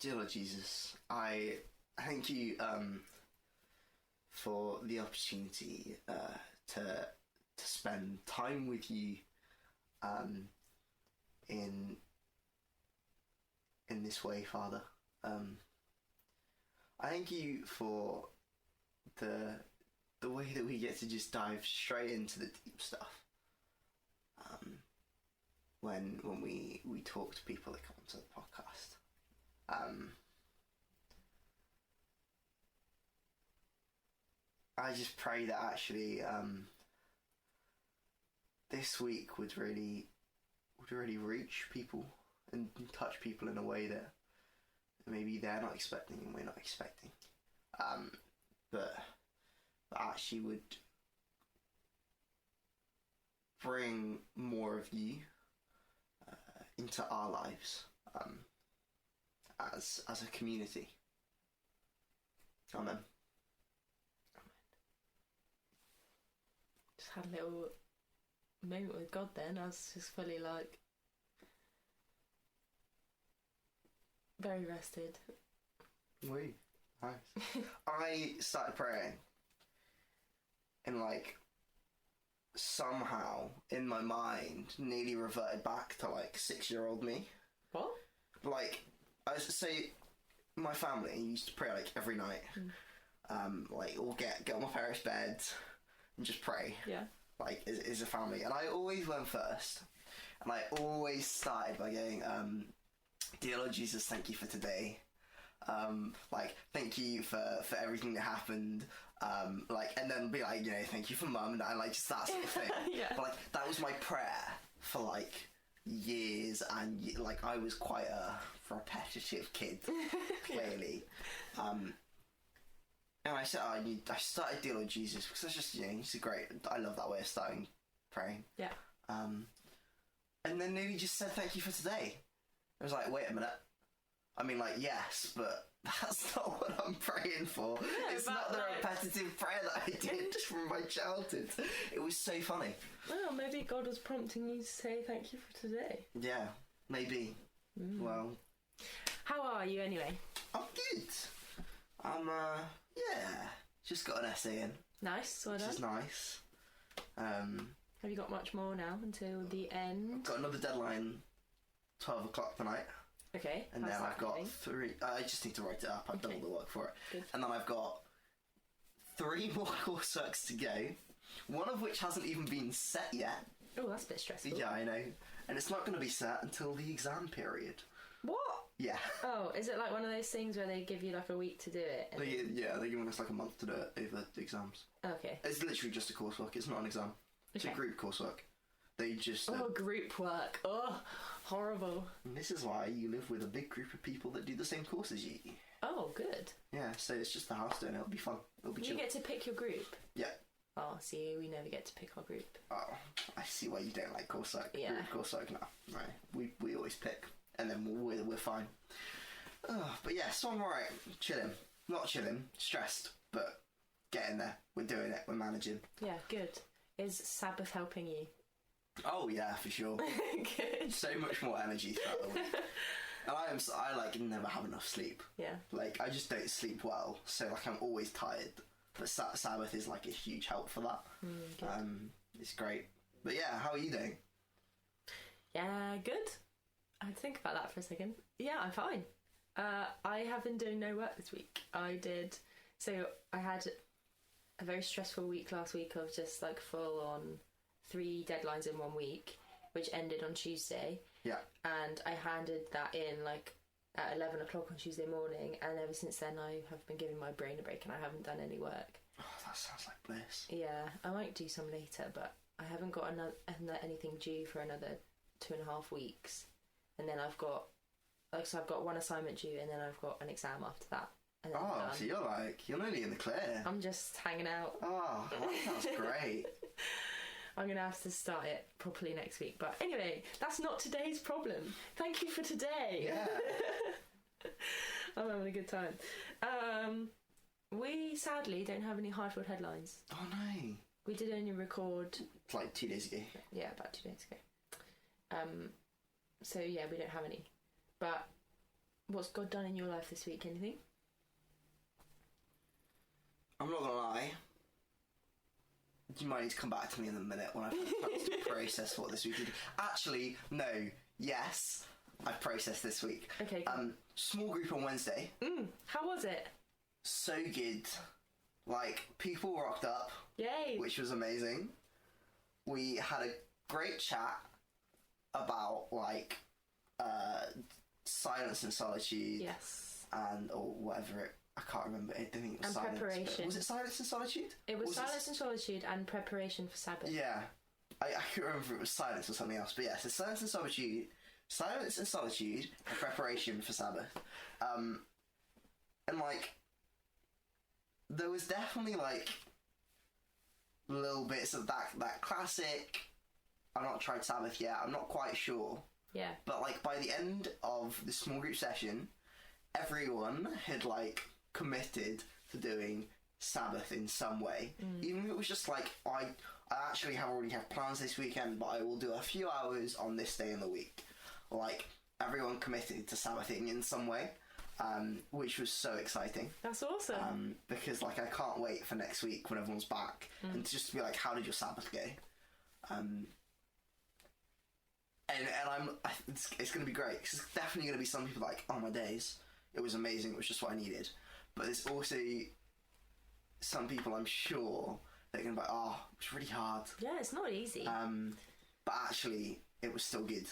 Dear Lord Jesus, I thank you for the opportunity to spend time with you in this way, Father. I thank you for the way that we get to just dive straight into the deep stuff. When we talk to people that come onto the podcast. I just pray that actually this week would really reach people and touch people in a way that maybe they're not expecting and we're not expecting. But actually would bring more of you into our lives as a community. Amen. Just had a little moment with God then. I was just fully like very rested. Wee. Nice. I started praying and like somehow in my mind nearly reverted back to like 6-year-old me. What? Like I say my family used to pray like every night. Like we'll get on my parents' beds and just pray. Yeah. Like as a family. And I always went first. And I always started by going, Dear Lord Jesus, thank you for today. Like thank you for everything that happened. Like and then be like, you know, thank you for mum and dad, like just that sort of thing. Yeah. But like that was my prayer for like years, and like I was quite a repetitive kid, clearly. And I said, I started Dear Lord Jesus because that's just, you know, it's I love that way of starting praying. Yeah. And then nearly just said thank you for today. I was like, wait a minute. I mean, like, yes, but that's not what I'm praying for. Yeah, it's not the repetitive prayer that I did from my childhood. It was so funny. Well, maybe God was prompting you to say thank you for today. Yeah, maybe. Well. How are you anyway? I'm good. Yeah, just got an essay in. Nice, well done. Which is nice. Have you got much more now until the end? I've got another deadline, 12 o'clock tonight. Okay. And then I've got 3... I just need to write it up. I've done all the work for it. Good. And then I've got 3 more courseworks to go, one of which hasn't even been set yet. Oh, that's a bit stressful. Yeah, I know. And it's not going to be set until the exam period. What? Yeah. Oh, is it like one of those things where they give you like a week to do it? They're giving us like a month to do it over the exams. Okay. It's literally just a coursework. It's not an exam. It's a group coursework. They just... group work. Oh, horrible. And this is why you live with a big group of people that do the same course as you. Oh, good. Yeah, so it's just the house doing it. It'll be fun. It'll be chill. You get to pick your group? Yeah. Oh, see, we never get to pick our group. Oh, I see why you don't like coursework. Yeah. Group coursework, no. Right. We always pick, and then we're fine. But yeah, so I'm alright. Chilling. Not chilling. Stressed, but getting there. We're doing it. We're managing. Yeah, good. Is Sabbath helping you? Oh yeah, for sure. Good. So much more energy throughout the week. And I like never have enough sleep. Yeah. Like I just don't sleep well, so like I'm always tired. But Sabbath is like a huge help for that. It's great. But yeah, how are you doing? Yeah, good. I had to think about that for a second. Yeah, I'm fine. I have been doing no work this week. I had a very stressful week last week of just like full on 3 deadlines in 1 week, which ended on Tuesday. Yeah. And I handed that in like at 11 o'clock on Tuesday morning, and ever since then I have been giving my brain a break and I haven't done any work. Oh, that sounds like bliss. Yeah, I might do some later, but I haven't got anything due for another 2.5 weeks. And then I've got 1 assignment due, and then I've got an exam after that. And then so you're nearly in the clear. I'm just hanging out. Oh, that sounds great. I'm going to have to start it properly next week. But anyway, that's not today's problem. Thank you for today. Yeah. I'm having a good time. We sadly don't have any Highfield headlines. Oh no. We did only record... like 2 days ago. Yeah, about 2 days ago. So yeah, we don't have any. But What's God done in your life this week? Anything? I'm not gonna lie. You might need to come back to me in a minute when I've had time to process what this week did. Actually, no. Yes, I've processed this week. Okay. Cool. Small group on Wednesday. How was it? So good. Like, people rocked up. Yay. Which was amazing. We had a great chat about, like, silence and solitude. Yes. And, or whatever I can't remember. I think it was and silence. Preparation. Was it silence and solitude? It was silence and solitude and preparation for Sabbath. Yeah. I can't remember if it was silence or something else. But yeah, so silence and solitude and preparation for Sabbath. And, like, there was definitely, like, little bits of that classic, I've not tried Sabbath yet, I'm not quite sure. Yeah. But, like, by the end of the small group session, everyone had, like, committed to doing Sabbath in some way. Even if it was just, like, I actually already have plans this weekend, but I will do a few hours on this day in the week. Like, everyone committed to Sabbathing in some way. Which was so exciting. That's awesome. Because, like, I can't wait for next week when everyone's back and just to be like, how did your Sabbath go? It's going to be great because there's definitely going to be some people like, oh my days, it was amazing, it was just what I needed. But there's also some people I'm sure they're going to be like, oh, it was really hard. Yeah, it's not easy. But actually, it was still good.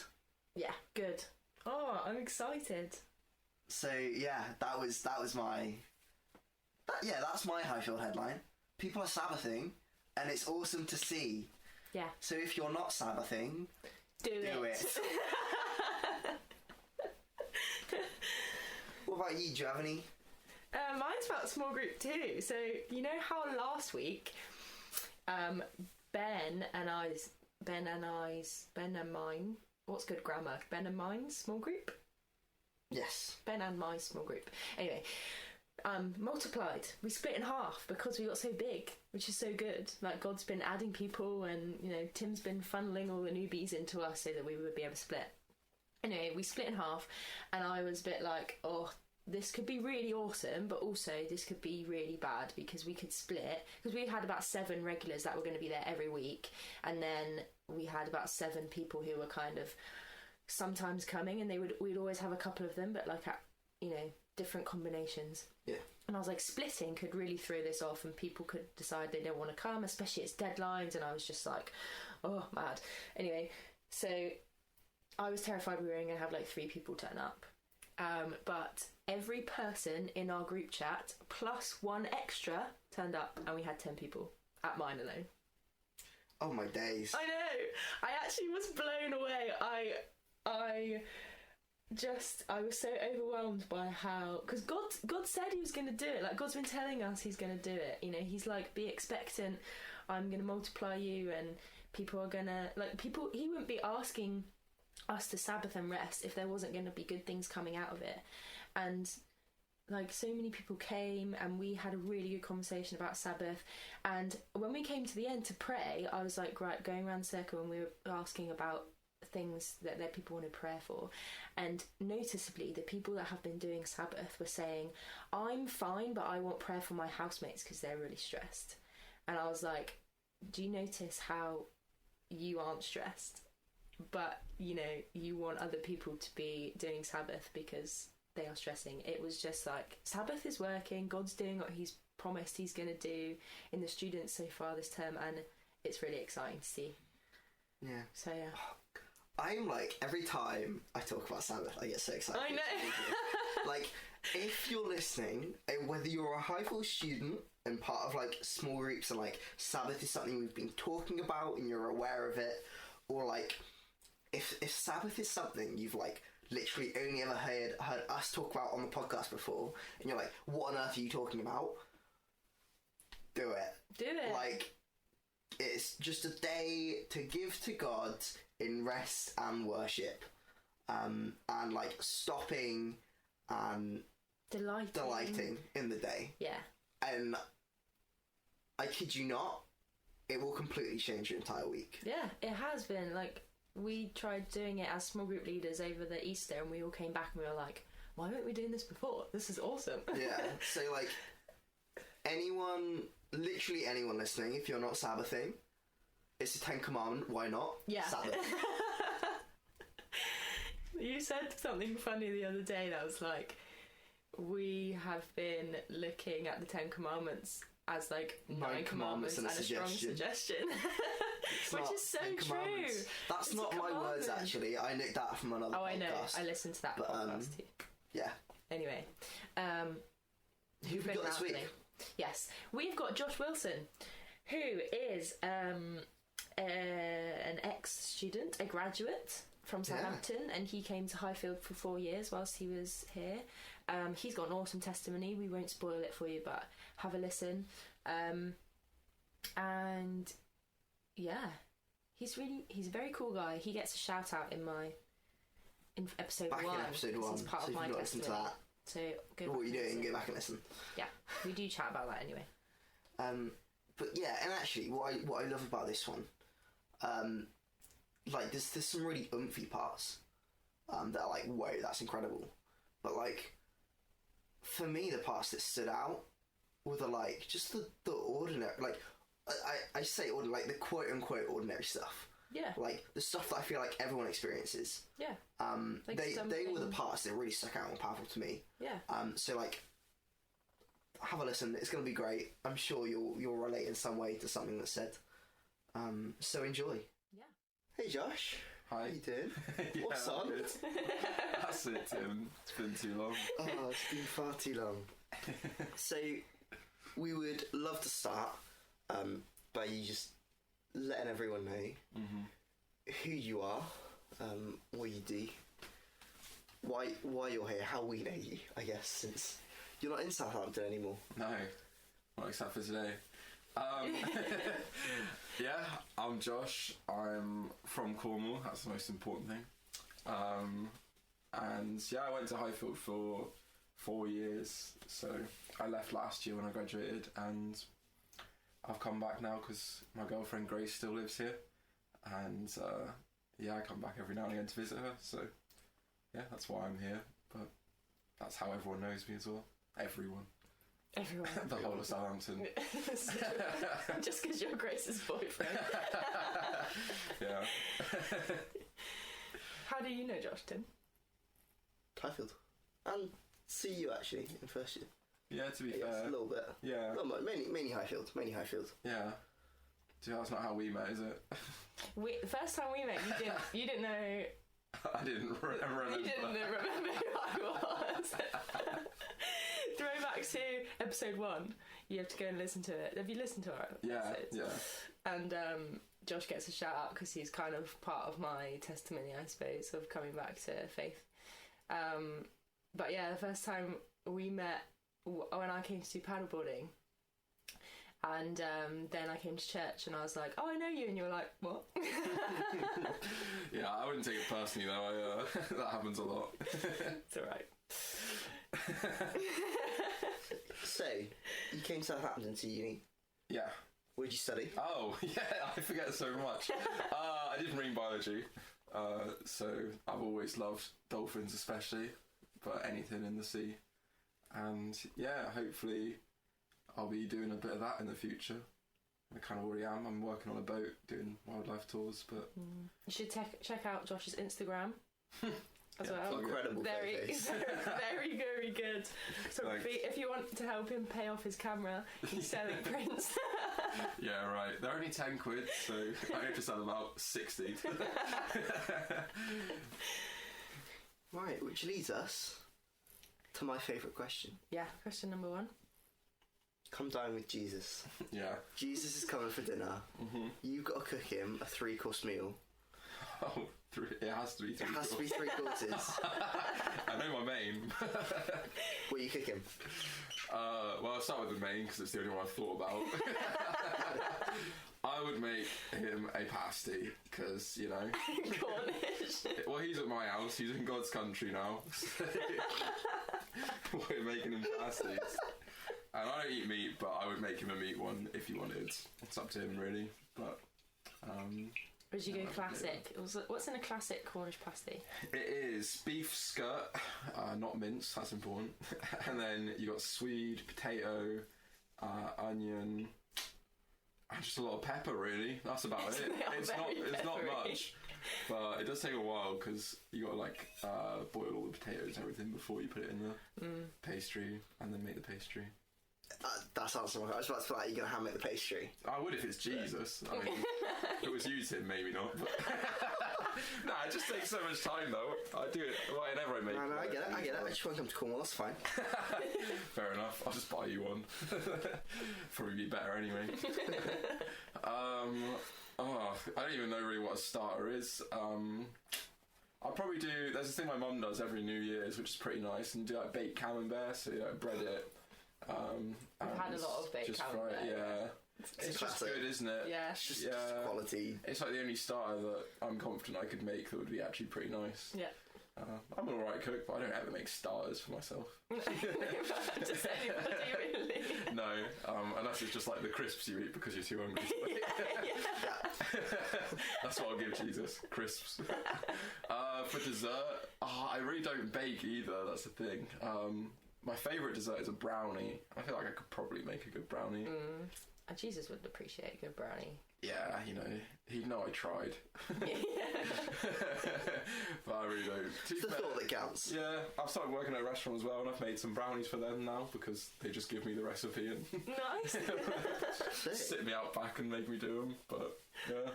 Yeah, good. Oh, I'm excited. So yeah, that's my Highfield headline. People are Sabbathing, and it's awesome to see. Yeah. So if you're not Sabbathing, do it. What about you? Do you have any? Mine's about small group too. So you know how last week, Ben and mine. What's good grammar? Ben and mine small group. Yes. Ben and my small group. Anyway, multiplied. We split in half because we got so big, which is so good. Like, God's been adding people and, you know, Tim's been funneling all the newbies into us so that we would be able to split. Anyway, we split in half and I was a bit like, oh, this could be really awesome, but also this could be really bad because we could split. Because we had about 7 regulars that were going to be there every week. And then we had about 7 people who were kind of sometimes coming, and we'd always have a couple of them, but like at, you know, different combinations. Yeah. And I was like, splitting could really throw this off, and people could decide they don't want to come, especially it's deadlines. And I was just like, oh, mad. Anyway, so I was terrified we were only going to have like 3 people turn up. But every person in our group chat plus 1 extra turned up, and we had 10 people at mine alone. Oh my days. I know. I actually was blown away. I was so overwhelmed by how, because God said he was going to do it. Like, God's been telling us he's going to do it. You know, he's like, be expectant. I'm going to multiply you, and people are going to, like, he wouldn't be asking us to Sabbath and rest if there wasn't going to be good things coming out of it. And like, so many people came and we had a really good conversation about Sabbath. And when we came to the end to pray, I was like, right, going around the circle, and we were asking about things that people wanted prayer for. And noticeably, the people that have been doing Sabbath were saying, I'm fine, but I want prayer for my housemates because they're really stressed. And I was like, do you notice how you aren't stressed, but, you know, you want other people to be doing Sabbath because they are stressing? It was just like, Sabbath is working, God's doing what he's promised he's going to do in the students so far this term, and it's really exciting to see. Yeah. So yeah. I'm like, every time I talk about Sabbath, I get so excited. I know. Like, if you're listening, whether you're a Highfield student and part of like small groups and like Sabbath is something we've been talking about and you're aware of it, or like if Sabbath is something you've like literally only ever heard us talk about on the podcast before, and you're like, what on earth are you talking about? Do it. Do it. Like, it's just a day to give to God in rest and worship, and like stopping and delighting in the day. Yeah. And I kid you not, it will completely change your entire week. Yeah, it has been. Like, we tried doing it as small group leaders over the Easter, and we all came back and we were like, why weren't we doing this before? This is awesome. Yeah. So like, literally anyone listening, if you're not Sabbathing, it's a 10 commandment. Why not? Yeah. Sabbath. You said something funny the other day that was like, we have been looking at the 10 commandments as like 9 commandments and a strong suggestion. Which is so true. That's not my words, actually. I nicked that from another podcast. Oh, I know. I listened to that podcast too. Yeah. Anyway. Who've we got this week? Yes. We've got Josh Wilson, who is an ex-student, a graduate from Southampton, and he came to Highfield for 4 years whilst he was here. He's got an awesome testimony. We won't spoil it for you, but have a listen. And yeah, he's a very cool guy. He gets a shout out in episode 1. In episode 1. He's part so of my listen to that. So go. What are you doing? Go back and listen. Yeah, we do chat about that anyway. But yeah, and actually, what I love about this one, like there's some really oomphy parts, that are like, whoa, that's incredible. But like, for me, the parts that stood out were like just the ordinary, like I say ordinary, like the quote unquote ordinary stuff. Yeah. Like the stuff that I feel like everyone experiences. Yeah. Like they were the parts that really stuck out and powerful to me. Yeah. So like, have a listen. It's going to be great. I'm sure you'll relate in some way to something that's said. So enjoy. Yeah. Hey Josh. Hi. How you doing? Yeah, What's on? That's it, Tim. It's been too long. Oh, it's been far too long. So, we would love to start by you just letting everyone know who you are, what you do, why you're here, how we know you, I guess, since you're not in Southampton anymore. No, not except for today. Yeah, I'm Josh. I'm from Cornwall. That's the most important thing. And yeah, I went to Highfield for 4 years. So I left last year when I graduated, and I've come back now because my girlfriend Grace still lives here. And yeah, I come back every now and again to visit her. So yeah, that's why I'm here. But that's how everyone knows me as well. Everyone. The whole of Southampton. Just because you're Grace's boyfriend. Yeah. How do you know Josh, Tim? Highfield. And see you actually in first year. Yeah, to be fair. A little bit. Yeah. Not much, mainly Highfield. Yeah. That's not how we met, is it? The first time we met, you didn't know. I didn't remember. You didn't remember who I was. Throwback to episode 1. You have to go and listen to it. Have you listened to our episodes? Yeah. And Josh gets a shout out because he's kind of part of my testimony, I suppose, of coming back to faith. But yeah, the first time we met, when I came to do paddleboarding, and then I came to church and I was like, oh, I know you, and you were like, what? Yeah, I wouldn't take it personally though. That happens a lot. It's alright. So, you came to Southampton to uni. Yeah. What did you study? Oh, yeah, I forget so much. I did marine biology, so I've always loved dolphins especially, but anything in the sea. And yeah, hopefully I'll be doing a bit of that in the future. I kind of already am. I'm working on a boat doing wildlife tours, but... You should check out Josh's Instagram as well. Incredible photos. Very, very good. So if you want to help him pay off his camera, he's selling prints. Yeah, right. They're only 10 quid, so I have to sell about 60. Right, which leads us to my favourite question. Yeah, question number 1. Come dine with Jesus. Yeah. Jesus is coming for dinner. Mm-hmm. You've got to cook him a 3-course meal. Oh, it has to be 3 It has to be 3 courses. I know my main. What are you cooking? Well, I'll start with the main because it's the only one I've thought about. I would make him a pasty because, you know... Cornish. Well, he's at my house. He's in God's country now. We're making him pasties. And I don't eat meat, but I would make him a meat one if he wanted. It's up to him, really. But, Or did you go classic? What's in a classic Cornish pasty? It is beef skirt, not mince, that's important. And then you got swede, potato, onion, and just a lot of pepper, really. That's about it. It's not much, but it does take a while because you got to like boil all the potatoes and everything before you put it in the pastry and then make the pastry. That sounds so much. I was about to feel like you're going to hand make the pastry. I would if it's Jesus. I mean, if it was you, Tim, maybe not. But no, it just takes so much time, though. I do it whenever I make. No, I get it. I just want to come to Cornwall. That's fine. Fair enough. I'll just buy you one. Probably be better anyway. I don't even know really what a starter is. I'll probably do. There's this thing my mum does every New Year's, which is pretty nice, and do like baked camembert. So bread it. I've had a lot of baked camembert. Yeah. It's just good, isn't it? Yeah. It's just quality. It's like the only starter that I'm confident I could make that would be actually pretty nice. Yeah. I'm an alright cook, but I don't ever make starters for myself. Just anybody, really. No, unless it's just like the crisps you eat because you're too hungry. Yeah. That's what I'll give Jesus, crisps. For dessert, I really don't bake either, that's the thing. My favourite dessert is a brownie. I feel like I could probably make a good brownie. And Jesus would appreciate a good brownie. Yeah, he'd know I tried. But I really don't. It's the thought that counts. Yeah, I've started working at a restaurant as well, and I've made some brownies for them now because they just give me the recipe and Nice. sit me out back and make me do them. But yeah,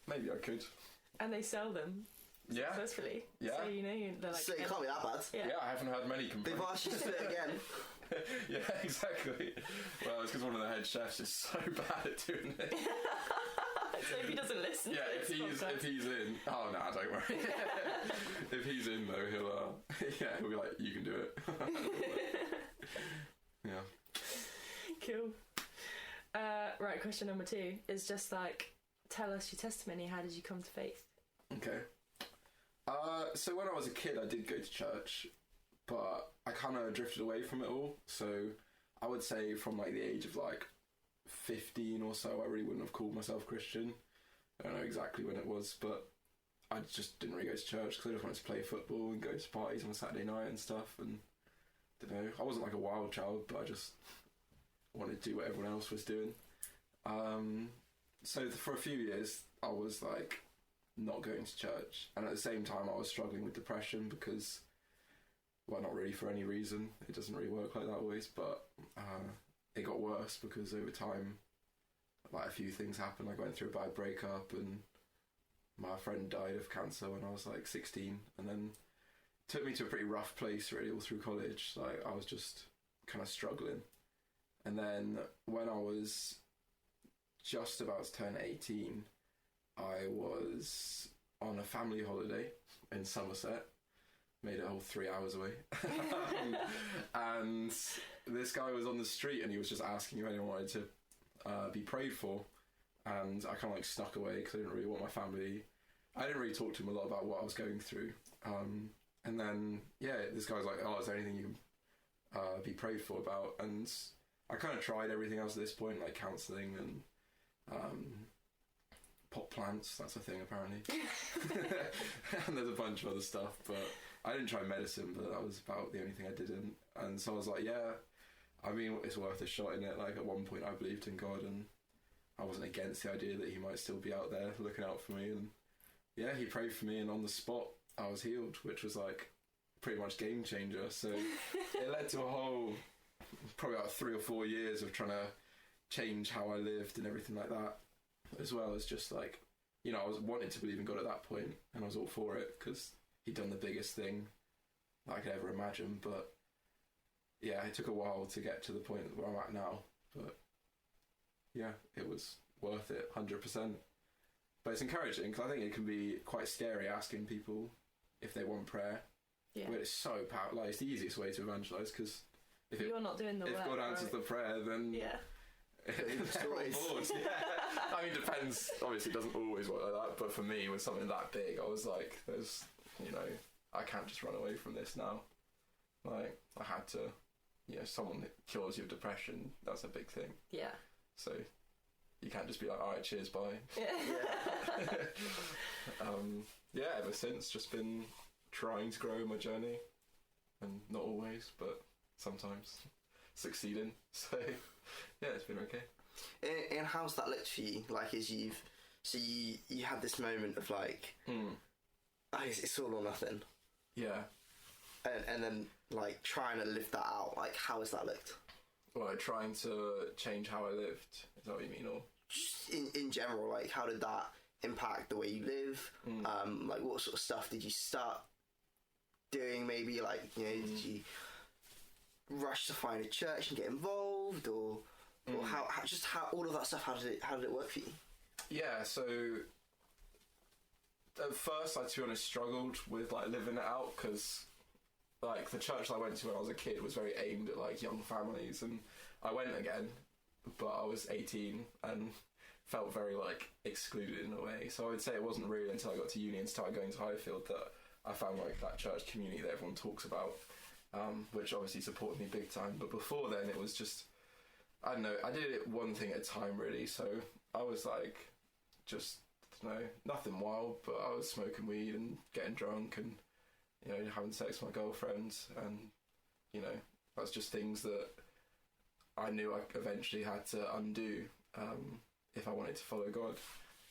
maybe I could. And they sell them successfully. Yeah. So they're like. So it can't be that bad. Yeah, I haven't had many complaints. They've asked you to do it again. Yeah, exactly. Well, it's because one of the head chefs is so bad at doing it. So if he doesn't listen, Yeah, if he's in, oh no, don't worry. If he's in though, he'll be like, you can do it. Yeah. Cool. Right, question number 2 is just like, tell us your testimony. How did you come to faith? Okay. So when I was a kid, I did go to church, but I kind of drifted away from it all. So I would say from like the age of like 15 or so, I really wouldn't have called myself Christian. I don't know exactly when it was, but I just didn't really go to church because I just wanted to play football and go to parties on a Saturday night and stuff. And I don't know, I wasn't like a wild child, but I just wanted to do what everyone else was doing. So for a few years, I was like not going to church, and at the same time, I was struggling with depression because, well, not really for any reason. It doesn't really work like that always, but it got worse because over time, like a few things happened. I went through a bad breakup, and my friend died of cancer when I was like 16, and then it took me to a pretty rough place really all through college. Like I was just kind of struggling, and then when I was just about to turn 18, I was on a family holiday in Somerset. Made it a whole 3 hours away. And this guy was on the street and he was just asking if anyone wanted to be prayed for. And I kind of like snuck away because I didn't really want my family. I didn't really talk to him a lot about what I was going through. And then, this guy was like, oh, is there anything you can be prayed for about? And I kind of tried everything else at this point, like counselling and pot plants, that's a thing apparently. And there's a bunch of other stuff, but I didn't try medicine, but that was about the only thing I didn't. And so I was like, yeah, I mean, it's worth a shot in it. Like at one point I believed in God and I wasn't against the idea that he might still be out there looking out for me. And yeah, he prayed for me and on the spot I was healed, which was like pretty much game changer. So it led to a whole, probably about 3 or 4 years of trying to change how I lived and everything like that, as well as just like, I was wanting to believe in God at that point and I was all for it because he'd done the biggest thing that I could ever imagine. But yeah, it took a while to get to the point where I'm at now, but yeah, it was worth it 100%. But it's encouraging because I think it can be quite scary asking people if they want prayer. Yeah. But it's so powerful. Like, it's the easiest way to evangelise because if you're not doing the work, God answers the prayer, then they're on board. Yeah. I mean, depends. Obviously, it doesn't always work like that. But for me, with something that big, I was like, "There's, I can't just run away from this now." Like, I had to. Someone that cures your depression. That's a big thing. Yeah. So, you can't just be like, alright, cheers, bye. Ever since, just been trying to grow in my journey, and not always, but sometimes succeeding. So yeah, it's been okay. And how's that looked for you? Like, as you had this moment of like, it's all or nothing. Yeah. And then like trying to live that out. Like, how has that looked? Well, like, trying to change how I lived. Is that what you mean, or just in general? Like, how did that impact the way you live? Like, what sort of stuff did you start doing? Maybe like, you know, did you rush to find a church and get involved, or how all of that stuff? How did it work for you? Yeah, so at first, to be honest, struggled with like living it out, because like the church I went to when I was a kid was very aimed at like young families, and I went again, but I was 18 and felt very like excluded in a way. So I would say it wasn't really until I got to uni and started going to Highfield that I found like that church community that everyone talks about, which obviously supported me big time. But before then, it was just, I don't know, I did it one thing at a time really. So I was like, just, you know, nothing wild, but I was smoking weed and getting drunk and, you know, having sex with my girlfriend, and, you know, that's just things that I knew I eventually had to undo if I wanted to follow God.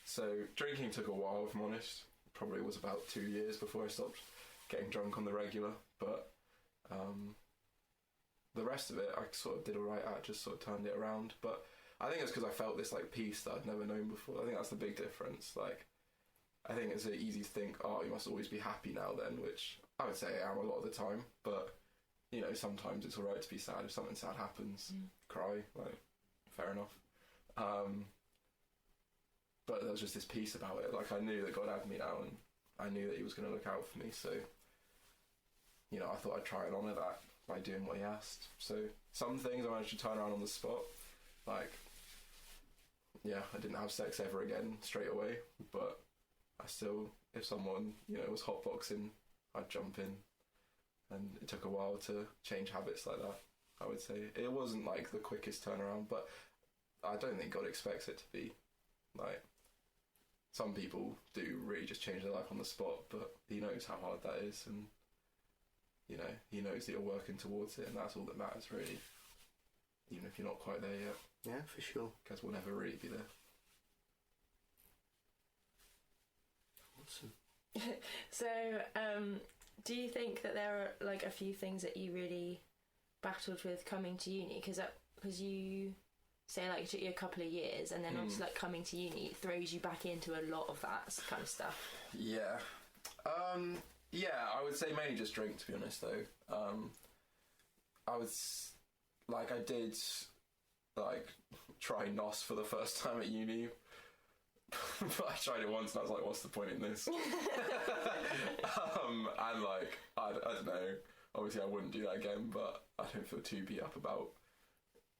So drinking took a while, if I'm honest. Probably was about 2 years before I stopped getting drunk on the regular, but the rest of it I sort of did alright at, just sort of turned it around. But I think it's because I felt this like peace that I'd never known before. I think that's the big difference. Like, I think it's easy to think, oh, you must always be happy now then, which I would say I am a lot of the time, but, you know, sometimes it's alright to be sad. If something sad happens, cry, like, fair enough. But there was just this peace about it. Like, I knew that God had me now, and I knew that he was going to look out for me, so, you know, I thought I'd try and honour that by doing what he asked. So some things I managed to turn around on the spot, like, yeah, I didn't have sex ever again straight away, but I still, if someone, you know, was hotboxing, I'd jump in. And it took a while to change habits like that, I would say. It wasn't like the quickest turnaround, but I don't think God expects it to be. Like, some people do really just change their life on the spot, but he knows how hard that is, and, you know, he knows that you're working towards it, and that's all that matters, really. Even if you're not quite there yet. Yeah, for sure. Because we'll never really be there. Awesome. So, do you think that there are like a few things that you really battled with coming to uni? Because you say like it took you a couple of years, and then obviously like coming to uni throws you back into a lot of that kind of stuff. Yeah. Yeah, I would say mainly just drink, to be honest, though. I did like try NOS for the first time at uni. But I tried it once and I was like, what's the point in this? And like, I don't know, obviously I wouldn't do that again, but I don't feel too beat up about,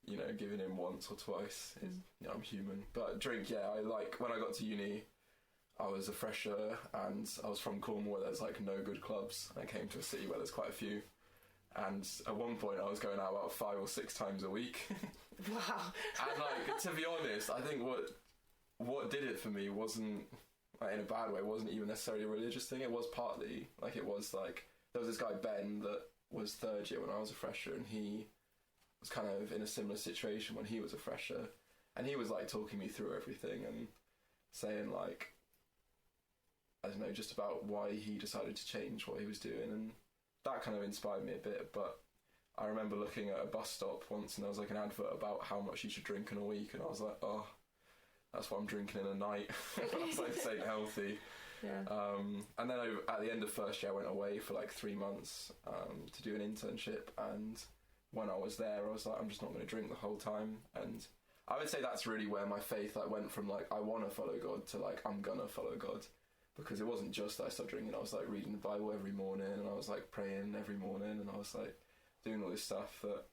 you know, giving in once or twice. You know, I'm human. But drink, yeah, I like, when I got to uni, I was a fresher and I was from Cornwall where there's like no good clubs. I came to a city where there's quite a few. And at one point I was going out about 5 or 6 times a week. Wow. And like, to be honest, I think what did it for me wasn't, like, in a bad way, wasn't even necessarily a religious thing. It was partly, like, it was like, there was this guy Ben that was 3rd year when I was a fresher, and he was kind of in a similar situation when he was a fresher, and he was like talking me through everything and saying like, I don't know, just about why he decided to change what he was doing, and that kind of inspired me a bit. But I remember looking at a bus stop once and there was like an advert about how much you should drink in a week, and I was like, oh, that's what I'm drinking in a night. I was like, this ain't healthy. Yeah. And then at the end of 1st year I went away for like 3 months to do an internship, and when I was there I was like, I'm just not going to drink the whole time. And I would say that's really where my faith like went from like, I want to follow God to like, I'm gonna follow God. Because it wasn't just that I stopped drinking, I was like reading the Bible every morning, and I was like praying every morning, and I was like doing all this stuff that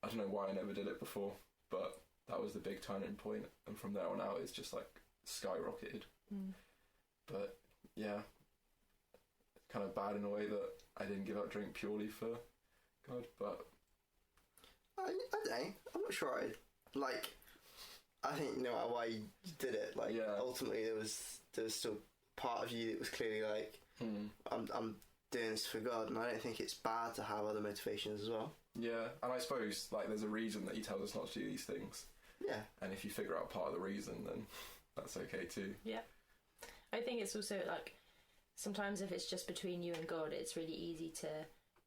I don't know why I never did it before, but that was the big turning point, and from there on out it's just like skyrocketed. But yeah, it's kind of bad in a way that I didn't give up drink purely for God, but I don't know, I'm not sure I'd like, I think no matter why you did it, like ultimately there was still part of you that was clearly like, I'm doing this for God, and I don't think it's bad to have other motivations as well. Yeah, and I suppose like there's a reason that He tells us not to do these things. Yeah. And if you figure out part of the reason, then that's okay too. Yeah. I think it's also like sometimes if it's just between you and God, it's really easy to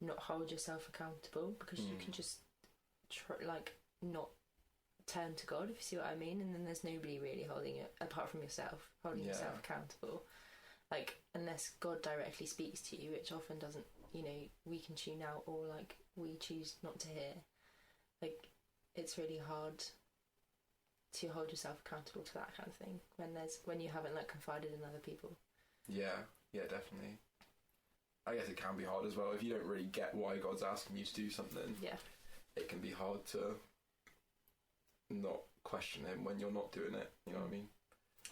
not hold yourself accountable because you can just not turn to God, if you see what I mean, and then there's nobody really holding it apart from yourself, holding yourself accountable. Like unless God directly speaks to you, which often doesn't, we can tune out or like we choose not to hear. Like it's really hard to hold yourself accountable to that kind of thing when you haven't like confided in other people. Yeah, definitely. I guess it can be hard as well if you don't really get why God's asking you to do something. Yeah, it can be hard to not question Him when you're not doing it. You know what I mean?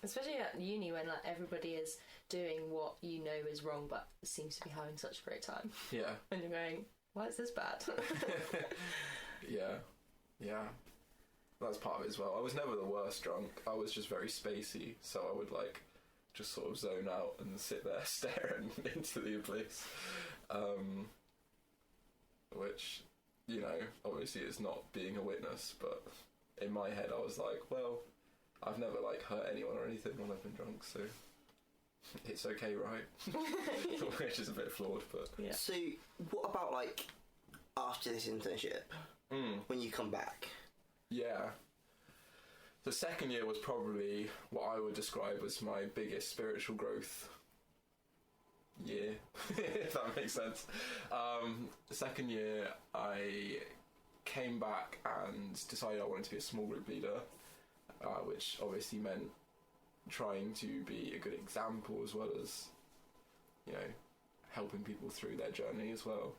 Especially at uni when like everybody is doing what you know is wrong but seems to be having such a great time. Yeah. And you're going, why is this bad? Yeah. That's part of it as well. I was never the worst drunk. I was just very spacey, so I would like just sort of zone out and sit there staring into the abyss. Which, obviously is not being a witness, but in my head I was like, well, I've never like hurt anyone or anything when I've been drunk, so it's okay, right? Which is a bit flawed, but yeah. So what about like after this internship, when you come back? Yeah. The second year was probably what I would describe as my biggest spiritual growth year, if that makes sense. The second year I came back and decided I wanted to be a small group leader, which obviously meant trying to be a good example as well as, helping people through their journey as well.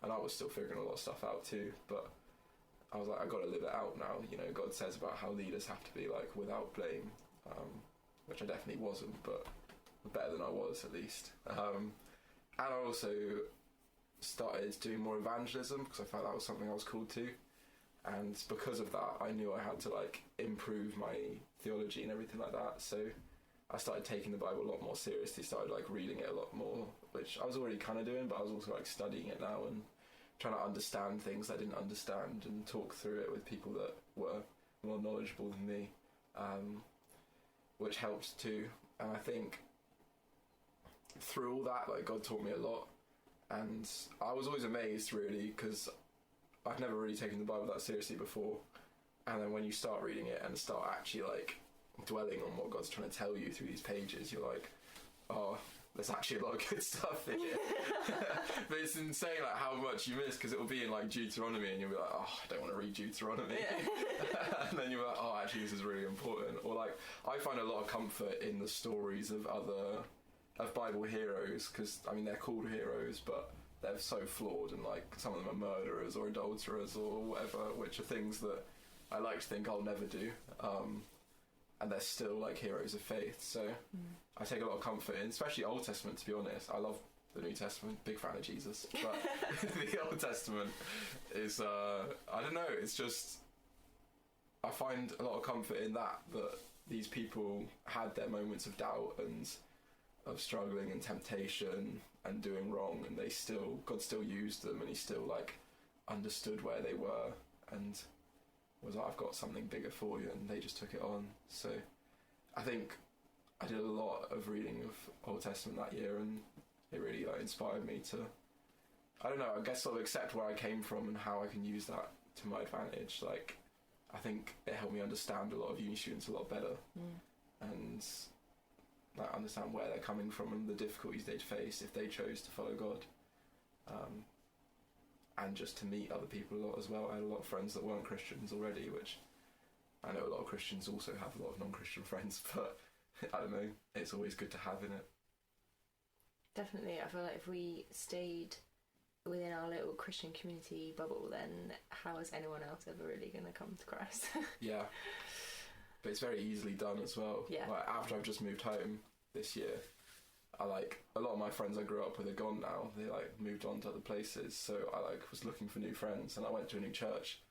And I was still figuring a lot of stuff out too, but I was like, I've got to live it out now. God says about how leaders have to be like without blame, which I definitely wasn't, but better than I was at least. And I also started doing more evangelism because I felt that was something I was called to. And because of that, I knew I had to like improve my theology and everything like that. So I started taking the Bible a lot more seriously, started like reading it a lot more, which I was already kind of doing, but I was also like studying it now and trying to understand things I didn't understand and talk through it with people that were more knowledgeable than me, which helped too. And I think through all that, like God taught me a lot, and I was always amazed really because I'd never really taken the Bible that seriously before. And then when you start reading it and start actually like dwelling on what God's trying to tell you through these pages, you're like, oh, there's actually a lot of good stuff in here. But it's insane like how much you miss because it will be in like Deuteronomy and you'll be like, oh, I don't want to read Deuteronomy. And then you're like, oh, actually this is really important. Or like I find a lot of comfort in the stories of Bible heroes because I mean they're called heroes but they're so flawed and like some of them are murderers or adulterers or whatever, which are things that I like to think I'll never do. And they're still like heroes of faith, so I take a lot of comfort in, especially Old Testament, to be honest. I love the New Testament, big fan of Jesus, but the Old Testament is I don't know, it's just I find a lot of comfort in that these people had their moments of doubt and of struggling and temptation and doing wrong, and God still used them, and He still like understood where they were and was like, I've got something bigger for you, and they just took it on. So I think I did a lot of reading of Old Testament that year, and it really like inspired me to, I don't know, I guess sort of accept where I came from and how I can use that to my advantage. Like I think it helped me understand a lot of uni students a lot better, and like understand where they're coming from and the difficulties they'd face if they chose to follow God. And just to meet other people a lot as well. I had a lot of friends that weren't Christians already, which I know a lot of Christians also have a lot of non-Christian friends, but I don't know, it's always good to have in it. Definitely, I feel like if we stayed within our little Christian community bubble, then how is anyone else ever really going to come to Christ? Yeah, but it's very easily done as well. Yeah. Like after I've just moved home this year, I like a lot of my friends I grew up with are gone now. They like moved on to other places, so I like was looking for new friends, and I went to a new church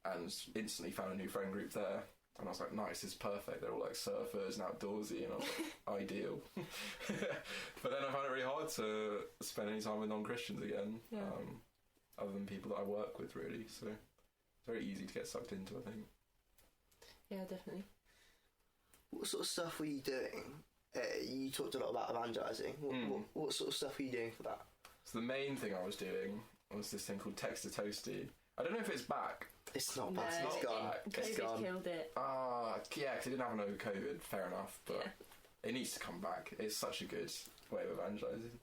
and instantly found a new friend group there. And I was like, nice, it's perfect. They're all like surfers and outdoorsy, and I was like, ideal. But then I found it really hard to spend any time with non-Christians again, other than people that I work with, really. So it's very easy to get sucked into, I think. Yeah, definitely. What sort of stuff were you doing? You talked a lot about evangelising. What sort of stuff were you doing for that? So the main thing I was doing was this thing called Text to Toasty. I don't know if it's back. It's not bad. No, It's gone. COVID killed it. Yeah, because it didn't have no COVID, fair enough, but it needs to come back. It's such a good way of evangelising.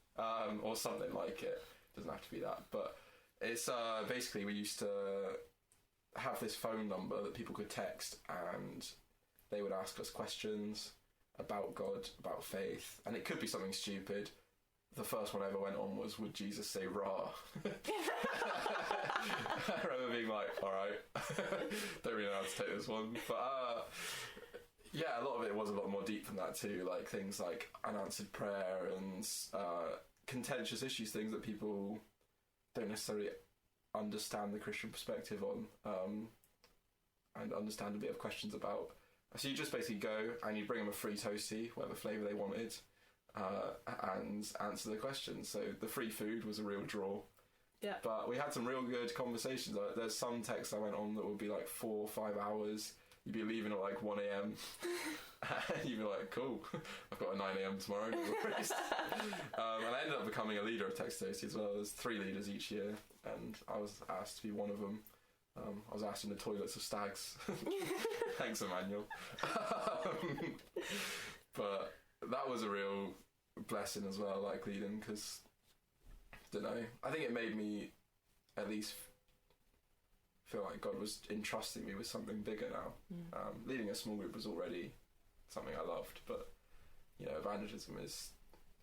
Or something like it. Doesn't have to be that. But it's basically, we used to have this phone number that people could text, and they would ask us questions about God, about faith, and it could be something stupid. The first one I ever went on was, would Jesus say rah? I remember being like, alright, don't really know how to take this one. But yeah, a lot of it was a lot more deep than that too, like things like unanswered prayer and contentious issues, things that people don't necessarily understand the Christian perspective on, and understand a bit of questions about. So you just basically go and you bring them a free toastie, whatever flavour they wanted, and answer the questions. So the free food was a real draw. Yeah. But we had some real good conversations. There's some texts I went on that would be like 4 or 5 hours. You'd be leaving at like 1 a.m. and you'd be like, cool, I've got a 9 a.m. tomorrow. And I ended up becoming a leader of Text Toasty as well. There's 3 leaders each year, and I was asked to be one of them. I was asked in the toilets of stags. Thanks, Emmanuel. But that was a real blessing as well, like leading, because, don't know, I think it made me at least feel like God was entrusting me with something bigger now. Leading a small group was already something I loved, but, you know, evangelism is,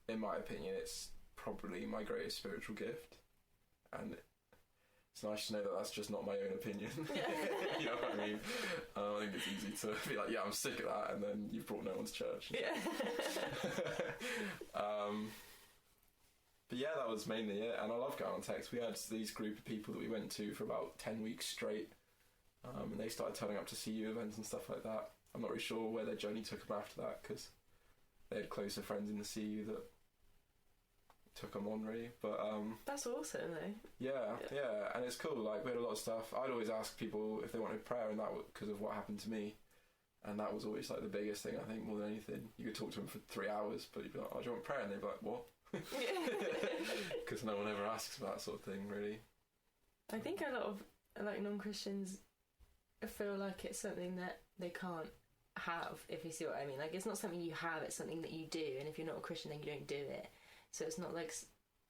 in my opinion, it's probably my greatest spiritual gift, and it's nice to know that that's just not my own opinion. You know what I mean? I think it's easy to be like, yeah, I'm sick of that, and then you've brought no one to church. Yeah. But yeah, that was mainly it, and I love going on text. We had these group of people that we went to for about 10 weeks straight, and they started turning up to CU events and stuff like that. I'm not really sure where their journey took them after that, because they had closer friends in the CU that took them on, really. But that's awesome, though. Yeah, and it's cool. Like, we had a lot of stuff. I'd always ask people if they wanted prayer, and that was because of what happened to me, and that was always like the biggest thing, I think, more than anything. You could talk to them for 3 hours, but you'd be like, oh, do you want prayer? And they'd be like, what? Because no one ever asks about that sort of thing, really. I think a lot of like non-Christians feel like it's something that they can't have, if you see what I mean. Like, it's not something you have, it's something that you do, and if you're not a Christian, then you don't do it. So it's not like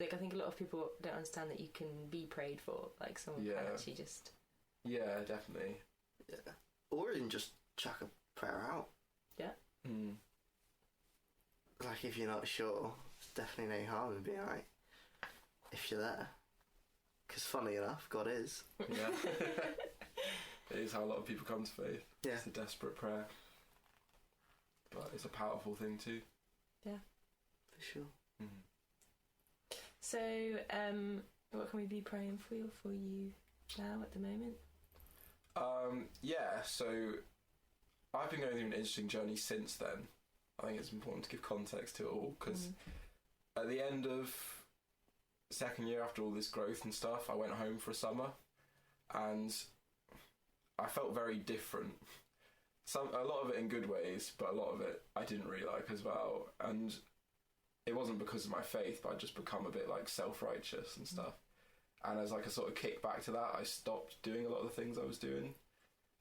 I think a lot of people don't understand that you can be prayed for, like someone can actually just... Yeah, definitely. Yeah. Or even just chuck a prayer out. Yeah. Like, if you're not sure, there's definitely no harm in being like, if you're there. Because funny enough, God is. Yeah. It is how a lot of people come to faith. Yeah. It's a desperate prayer. But it's a powerful thing too. Yeah. For sure. So, what can we be praying for you now at the moment? Yeah, so I've been going through an interesting journey since then. I think it's important to give context to it all, because at the end of second year, after all this growth and stuff, I went home for a summer, and I felt very different. A lot of it in good ways, but a lot of it I didn't really like as well. And it wasn't because of my faith, but I'd just become a bit like self-righteous and stuff. And as like a sort of kick back to that, I stopped doing a lot of the things I was doing,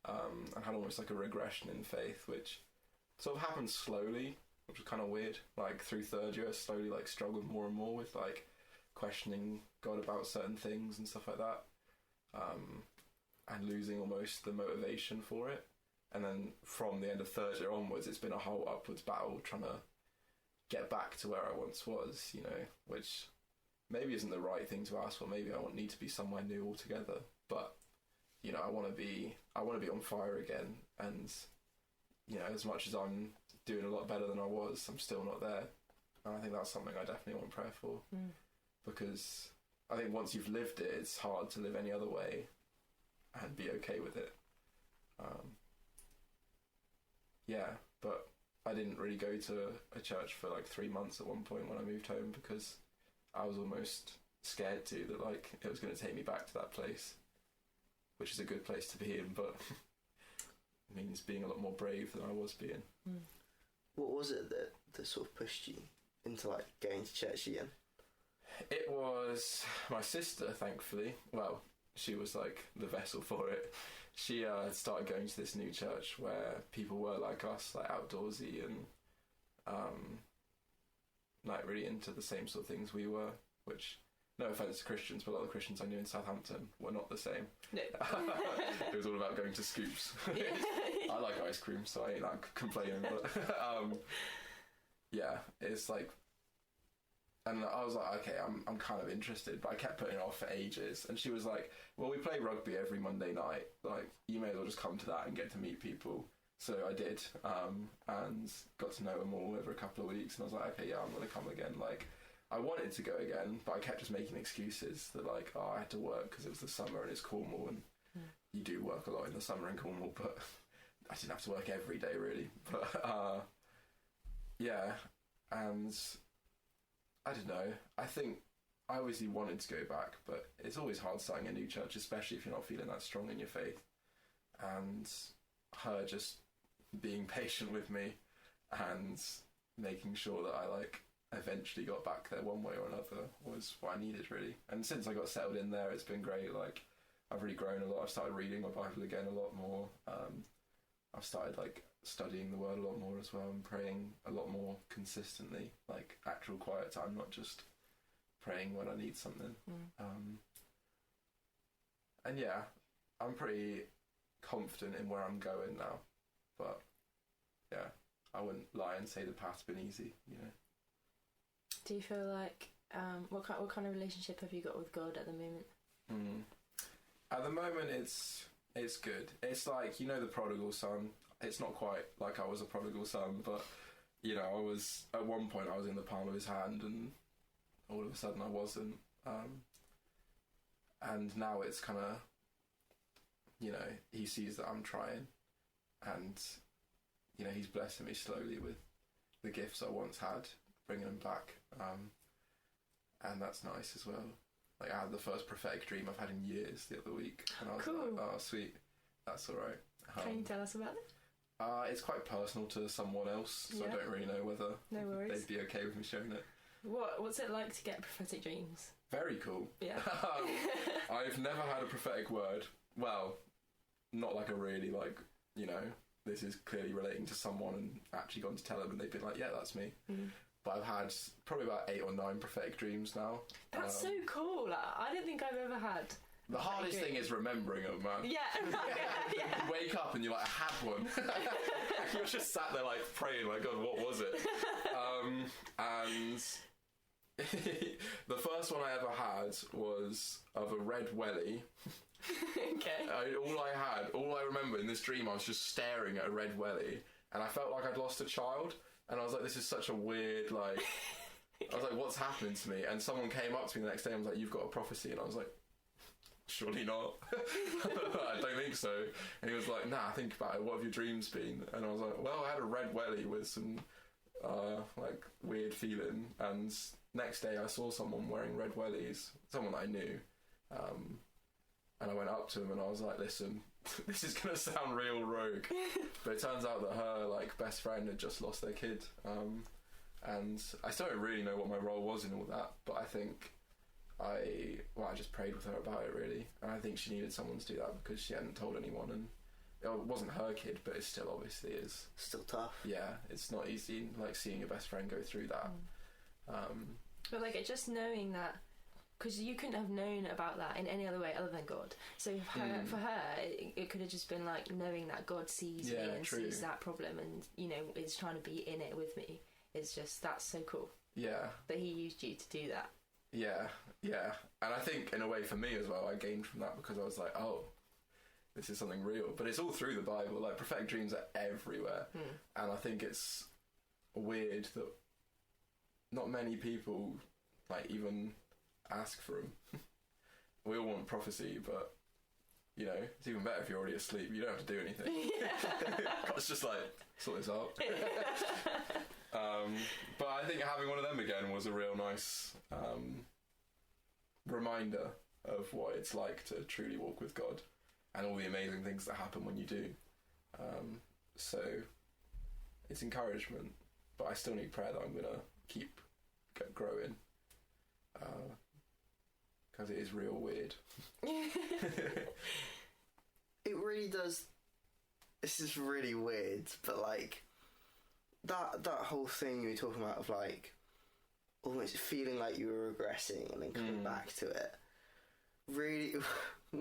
and had almost like a regression in faith, which sort of happened slowly, which was kind of weird. Like through third year, I slowly like struggled more and more with like questioning God about certain things and stuff like that, and losing almost the motivation for it. And then from the end of third year onwards, it's been a whole upwards battle trying to get back to where I once was, you know, which maybe isn't the right thing to ask for. Maybe I need to be somewhere new altogether. But, you know, I want to be on fire again. And, you know, as much as I'm doing a lot better than I was, I'm still not there. And I think that's something I definitely want prayer for. Because I think once you've lived it, it's hard to live any other way and be okay with it. yeah, but I didn't really go to a church for like 3 months at one point when I moved home because I was almost scared that like it was going to take me back to that place, which is a good place to be in, but it means being a lot more brave than I was being. What was it that sort of pushed you into like going to church again? It was my sister, thankfully. Well, she was like the vessel for it. She started going to this new church where people were like us, like outdoorsy and like really into the same sort of things we were, which, no offence to Christians, but a lot of the Christians I knew in Southampton were not the same. No. It was all about going to scoops. I like ice cream, so I ain't like complaining, but yeah, it's like, and I was like, okay, I'm kind of interested, but I kept putting it off for ages. And she was like, well, we play rugby every Monday night, like you may as well just come to that and get to meet people. So I did, and got to know them all over a couple of weeks, and I was like, okay, yeah, I'm gonna come again. Like, I wanted to go again, but I kept just making excuses that like, oh, I had to work because it was the summer and it's Cornwall, and you do work a lot in the summer in Cornwall, but I didn't have to work every day really. But yeah, and I don't know, I think I obviously wanted to go back, but it's always hard starting a new church, especially if you're not feeling that strong in your faith. And her just being patient with me and making sure that I like eventually got back there one way or another was what I needed, really. And since I got settled in there, it's been great. Like, I've really grown a lot. I've started reading my Bible again a lot more. I've started like studying the word a lot more as well, and praying a lot more consistently, like actual quiet time, not just praying when I need something. And yeah, I'm pretty confident in where I'm going now, but yeah, I wouldn't lie and say the path's been easy, you know. Do you feel like what kind of relationship have you got with God at the moment? At the moment, it's good. It's like, you know, the prodigal son. It's not quite like I was a prodigal son, but you know, I was at one point I was in the palm of his hand, and all of a sudden I wasn't. And now it's kind of, you know, he sees that I'm trying, and you know, he's blessing me slowly with the gifts I once had, bringing them back, and that's nice as well. Like, I had the first prophetic dream I've had in years the other week, and I was cool. like, oh sweet, that's alright. Can you tell us about it? It's quite personal to someone else, so I don't really know whether they'd be okay with me sharing it. What's it like to get prophetic dreams? Very cool. Yeah. I've never had a prophetic word. Well, not like a really, like, you know, this is clearly relating to someone, and actually gone to tell them and they've been like, yeah, that's me. But I've had probably about 8 or 9 prophetic dreams now. That's so cool. I don't think I've ever had. The hardest thing is remembering them, man. Yeah. You wake up and you're like, I had one. You're just sat there like praying, like, God, what was it? And the first one I ever had was of a red welly. Okay. All I remember in this dream, I was just staring at a red welly, and I felt like I'd lost a child, and I was like, this is such a weird, like, I was like, what's happening to me? And someone came up to me the next day and was like, you've got a prophecy, and I was like, surely not. I don't think so. And he was like, nah, think about it, what have your dreams been? And I was like, well, I had a red welly with some like weird feeling, and next day I saw someone wearing red wellies, someone I knew, and I went up to him and I was like, listen, this is gonna sound real rogue, but it turns out that her like best friend had just lost their kid, and I still don't really know what my role was in all that, but I think I just prayed with her about it, really, and I think she needed someone to do that because she hadn't told anyone, and it wasn't her kid, but it still obviously is. Still tough. Yeah, it's not easy, like, seeing your best friend go through that. But like, just knowing that, because you couldn't have known about that in any other way other than God. So for her, it could have just been like knowing that God sees me and sees that problem, and you know, is trying to be in it with me. It's just, that's so cool. Yeah. That he used you to do that. Yeah, yeah. And I think in a way for me as well, I gained from that because I was like, oh, this is something real. But it's all through the Bible. Like, prophetic dreams are everywhere. And I think it's weird that not many people, like, even ask for them. We all want prophecy, but You know, it's even better if you're already asleep. You don't have to do anything. It's just like, sort this out. But I think having one of them again was a real nice reminder of what it's like to truly walk with God and all the amazing things that happen when you do. So it's encouragement, but I still need prayer that I'm going to keep growing, because it is real weird. It really does. This is really weird, but like that whole thing you were talking about of like almost feeling like you were regressing and then coming back to it really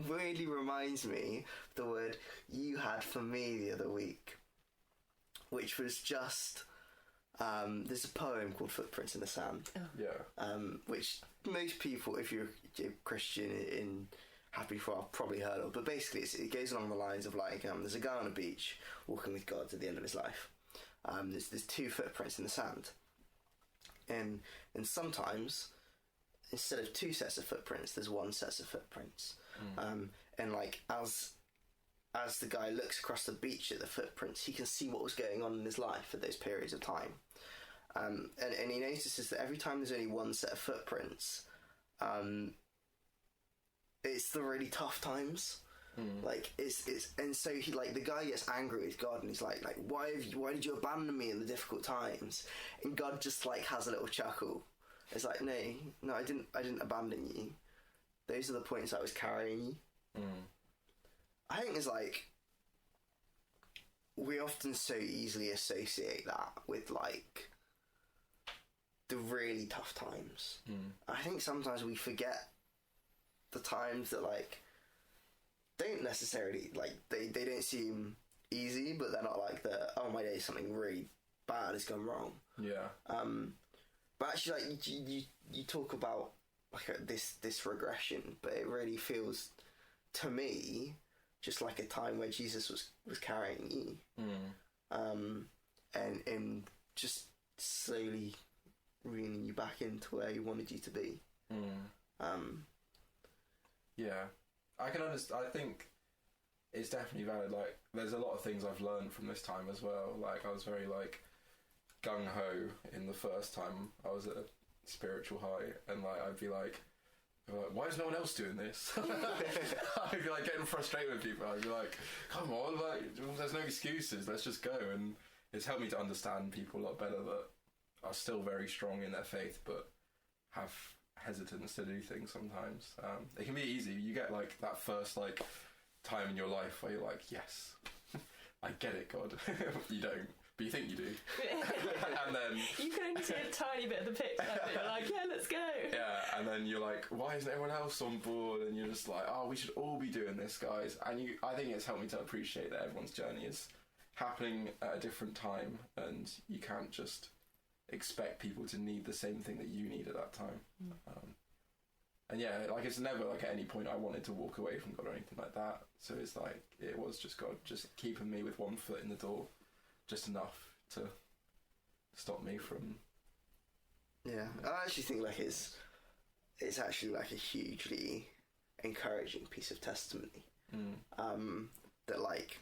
weirdly reminds me of the word you had for me the other week, which was just there's a poem called Footprints in the Sand. Which most people, if you're a Christian in Happy For, I've probably heard of, but basically it goes along the lines of like there's a guy on a beach walking with God at the end of his life. There's two footprints in the sand, and sometimes instead of two sets of footprints there's one set of footprints. And like as the guy looks across the beach at the footprints, he can see what was going on in his life at those periods of time. And he notices that every time there's only one set of footprints, it's the really tough times. Like it's and so he, like, the guy gets angry with God and he's like why did you abandon me in the difficult times? And God just like has a little chuckle. It's like, no, I didn't abandon you. Those are the points I was carrying you. I think it's like we often so easily associate that with like the really tough times. I think sometimes we forget the times that like don't necessarily like they don't seem easy, but they're not like my day something really bad has gone wrong. But actually, like you talk about like this regression, but it really feels to me just like a time where Jesus was carrying you, and just slowly reeling you back into where he wanted you to be. Yeah, I can understand. I think it's definitely valid. Like, there's a lot of things I've learned from this time as well. Like, I was very like gung ho in the first time I was at a spiritual high, and like I'd be like, why is no one else doing this? I'd be like getting frustrated with people. I'd be like, come on, like there's no excuses. Let's just go. And it's helped me to understand people a lot better that are still very strong in their faith, but have hesitance to do things sometimes. It can be easy. You get like that first like time in your life where you're like, yes, I get it, God. You don't, but you think you do. And then you can only see a tiny bit of the picture. You're like, yeah, let's go. Yeah, and then you're like, why isn't everyone else on board? And you're just like, oh, we should all be doing this, guys. And I think it's helped me to appreciate that everyone's journey is happening at a different time, and you can't just expect people to need the same thing that you need at that time. And yeah, like it's never like at any point I wanted to walk away from God or anything like that. So it's like it was just God just keeping me with one foot in the door, just enough to stop me from. Yeah, I actually think like it's actually like a hugely encouraging piece of testimony. That like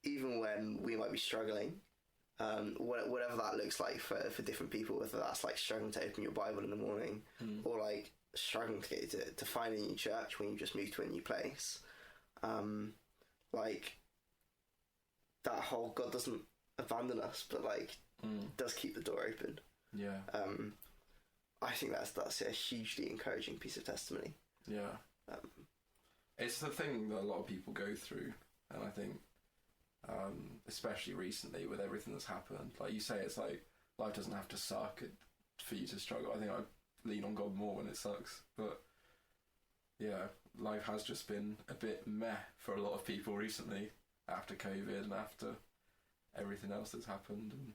even when we might be struggling, whatever that looks like for different people, whether that's like struggling to open your Bible in the morning, or like struggling to get to find a new church when you just moved to a new place, like that whole God doesn't abandon us, but like does keep the door open. Yeah. I think that's a hugely encouraging piece of testimony. Yeah. It's the thing that a lot of people go through, and I think especially recently with everything that's happened, like you say, it's like life doesn't have to suck for you to struggle. I think I lean on God more when it sucks, but yeah, life has just been a bit meh for a lot of people recently after COVID and after everything else that's happened. And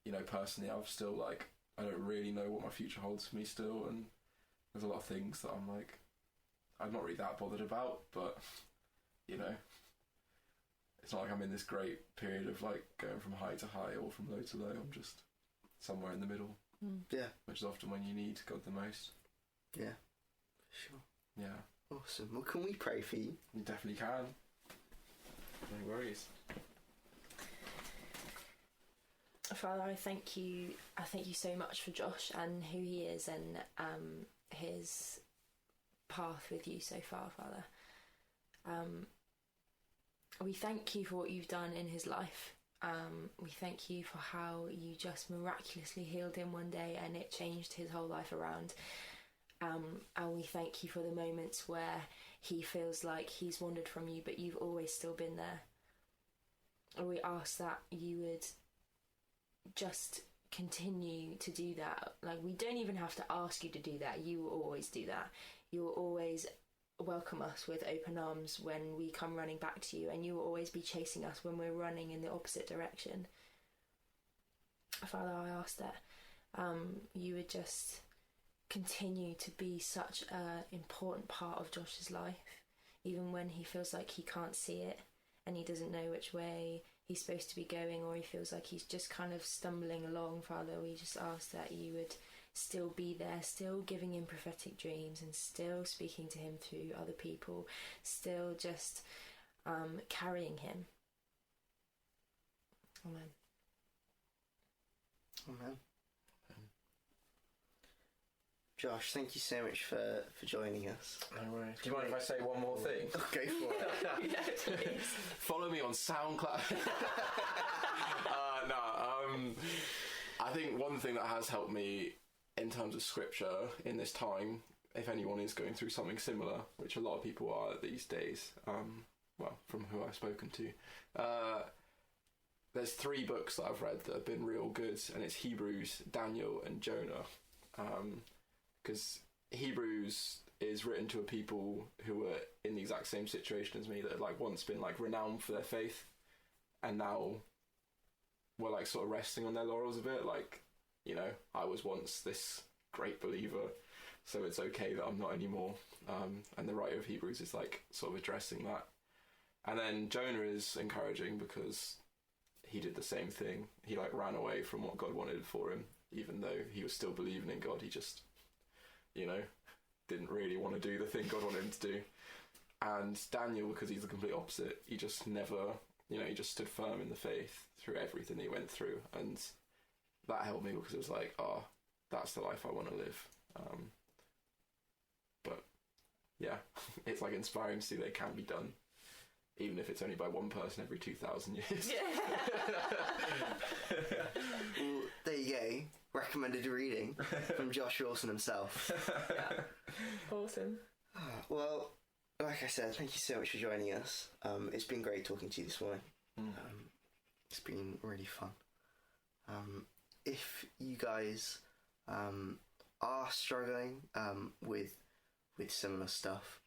you know, personally, I've still like, I don't really know what my future holds for me still, and there's a lot of things that I'm like, I'm not really that bothered about, but you know, it's not like I'm in this great period of like going from high to high or from low to low. I'm just somewhere in the middle. Yeah. Which is often when you need God the most. Yeah, sure. Yeah. Awesome. Well, can we pray for you? You definitely can. No worries. Father, I thank you. I thank you so much for Josh and who he is and his path with you so far, Father. We thank you for what you've done in his life. We thank you for how you just miraculously healed him one day and it changed his whole life around. And we thank you for the moments where he feels like he's wandered from you, but you've always still been there. And we ask that you would just continue to do that. Like, we don't even have to ask you to do that. You will always do that. You will always welcome us with open arms when we come running back to you, and you will always be chasing us when we're running in the opposite direction. Father, I ask that you would just continue to be such an important part of Josh's life, even when he feels like he can't see it and he doesn't know which way he's supposed to be going, or he feels like he's just kind of stumbling along. Father, we just ask that you would still be there, still giving him prophetic dreams and still speaking to him through other people, still just carrying him. Amen. Amen. Josh, thank you so much for joining us. No worries. Do you mind if I say one more thing? Okay, for it. Yeah, please. Follow me on SoundCloud. I think one thing that has helped me in terms of scripture in this time, if anyone is going through something similar, which a lot of people are these days, from who I've spoken to, there's 3 books that I've read that have been real good, and it's Hebrews, Daniel, and Jonah. Because Hebrews is written to a people who were in the exact same situation as me, that had like once been like renowned for their faith, and now were like sort of resting on their laurels a bit. Like, you know, I was once this great believer, so it's okay that I'm not anymore. And the writer of Hebrews is like sort of addressing that. And then Jonah is encouraging because he did the same thing. He like ran away from what God wanted for him, even though he was still believing in God. He just, you know, didn't really want to do the thing God wanted him to do. And Daniel, because he's the complete opposite, he just never, you know, he just stood firm in the faith through everything he went through. And that helped me because it was like, oh, that's the life I want to live. But yeah, it's like inspiring to see that it can be done, even if it's only by one person every 2,000 years. Well, there you go. Recommended reading from Josh Rawson himself. Yeah. Awesome. Well, like I said, thank you so much for joining us. It's been great talking to you this morning. It's been really fun. If you guys are struggling with similar stuff,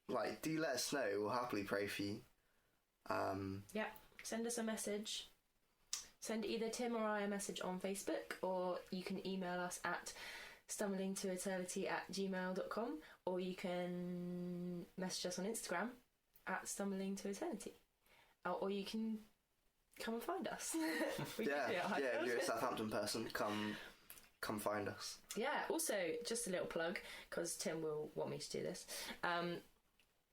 like, do let us know. We'll happily pray for you. Yeah, send us a message. Send either Tim or I a message on Facebook, or you can email us at stumblingtoeternity@gmail.com, or you can message us on Instagram at stumblingtoeternity, or you can come and find us. If you're a Southampton person, come find us. Yeah, also, just a little plug, because Tim will want me to do this.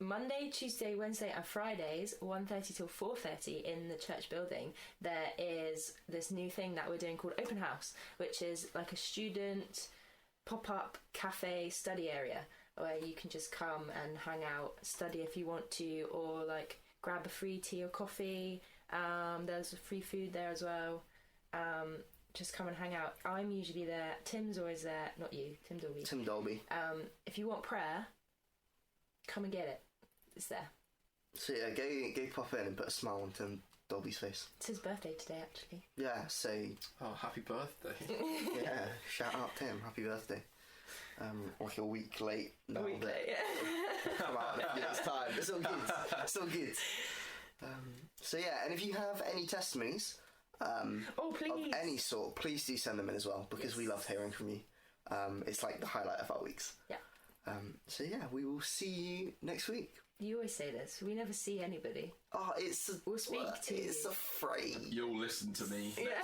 Monday, Tuesday, Wednesday and Fridays, 1:30 till 4:30 in the church building, there is this new thing that we're doing called Open House, which is like a student pop-up cafe study area where you can just come and hang out, study if you want to, or like grab a free tea or coffee. There's free food there as well. Just come and hang out. I'm usually there. Tim's always there. Not you, Tim Dolby. Tim Dolby. If you want prayer, come and get it. It's there. So yeah, go pop in and put a smile on Tim Dolby's face. It's his birthday today, actually. Yeah, so... Oh, happy birthday. Yeah, shout out Tim, happy birthday. Like a week late now. A week late, yeah. Come out in a few days' time. It's all good. It's all good. So yeah, and if you have any testimonies of any sort, please do send them in as well, because we love hearing from you. It's like the highlight of our weeks. Yeah. So yeah, we will see you next week. You always say this. We never see anybody. Oh, We'll speak to you. It's a phrase. You'll listen to me. Yeah.